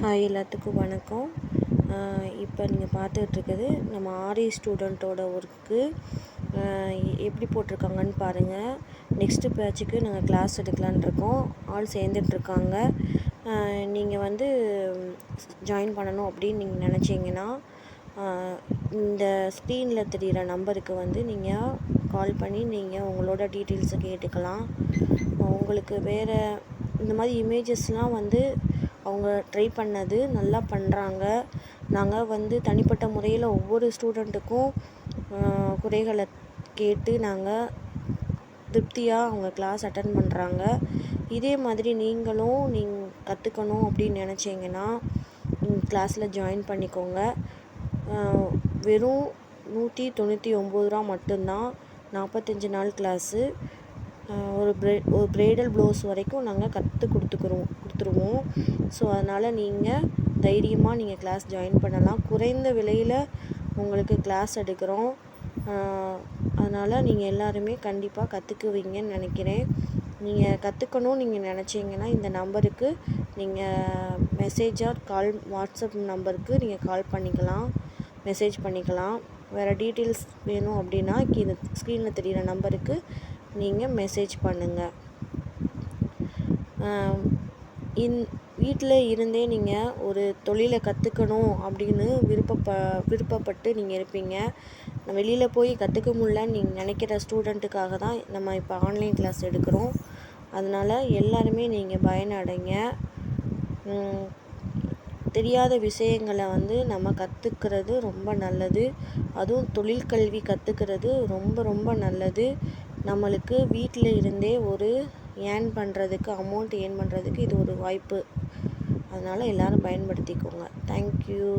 Hi எல்லாத்துக்கும் வணக்கம். இப்போ நீங்கள் பார்த்துட்ருக்குது நம்ம ஆர்இ ஸ்டூடெண்ட்டோட ஒர்க்கு எப்படி போட்டிருக்காங்கன்னு பாருங்கள். நெக்ஸ்ட்டு பேட்சுக்கு நாங்கள் கிளாஸ் எடுக்கலான்னு இருக்கோம். ஆள் சேர்ந்துட்ருக்காங்க. நீங்கள் வந்து ஜாயின் பண்ணணும் அப்படின்னு நீங்கள் நினச்சிங்கன்னா இந்த ஸ்க்ரீனில் தெரிகிற நம்பருக்கு வந்து நீங்கள் கால் பண்ணி நீங்கள் உங்களோட டீட்டெயில்ஸை கேட்டுக்கலாம். உங்களுக்கு வேறு இந்த மாதிரி இமேஜஸ்லாம் வந்து அவங்க ட்ரை பண்ணது நல்லா பண்ணுறாங்க. நாங்கள் வந்து தனிப்பட்ட முறையில் ஒவ்வொரு ஸ்டூடெண்ட்டுக்கும் குறைகளை கேட்டு நாங்கள் திருப்தியாக அவங்க கிளாஸ் அட்டன் பண்ணுறாங்க. இதே மாதிரி நீங்களும் கற்றுக்கணும் அப்படின்னு நினச்சிங்கன்னா கிளாஸில் ஜாயின் பண்ணிக்கோங்க. வெறும் 199 ரூபா மட்டும்தான். 45 நாள் கிளாஸு. ஒரு ப்ரைடல் ப்ளவுஸ் வரைக்கும் நாங்கள் கொடுத்துருவோம். ஸோ அதனால் நீங்கள் தைரியமாக நீங்கள் கிளாஸ் ஜாயின் பண்ணலாம். குறைந்த விலையில் உங்களுக்கு கிளாஸ் எடுக்கிறோம். அதனால் நீங்கள் எல்லாருமே கண்டிப்பாக கற்றுக்குவீங்கன்னு நினைக்கிறேன். நீங்கள் கற்றுக்கணும் நீங்கள் நினச்சிங்கன்னா இந்த நம்பருக்கு நீங்கள் வாட்ஸ்அப் நம்பருக்கு நீங்கள் கால் பண்ணிக்கலாம், மெசேஜ் பண்ணிக்கலாம். வேறு டீட்டெயில்ஸ் வேணும் அப்படின்னா இந்த ஸ்க்ரீனில் தெரிகிற நம்பருக்கு நீங்கள் மெசேஜ் பண்ணுங்கள். வீட்டில் இருந்தே நீங்கள் ஒரு தொழிலை கற்றுக்கணும் அப்படின்னு விருப்பப்பட்டு நீங்கள் இருப்பீங்க. வெளியில் போய் கற்றுக்க முடியலன்னு நீங்கள் நினைக்கிற ஸ்டூடெண்ட்டுக்காக தான் நம்ம இப்போ ஆன்லைன் கிளாஸ் எடுக்கிறோம். அதனால் எல்லாருமே நீங்கள் பயனடைங்க. தெரியாத விஷயங்களை வந்து நம்ம கற்றுக்கிறது ரொம்ப நல்லது. அதுவும் தொழிற்கல்வி கற்றுக்கிறது ரொம்ப ரொம்ப நல்லது. நம்மளுக்கு வீட்டில் இருந்தே ஒரு அமௌண்ட் ஏர்ன் பண்ணுறதுக்கு இது ஒரு வாய்ப்பு. அதனால் எல்லோரும் பயன்படுத்திக்கோங்க. தேங்க்யூ.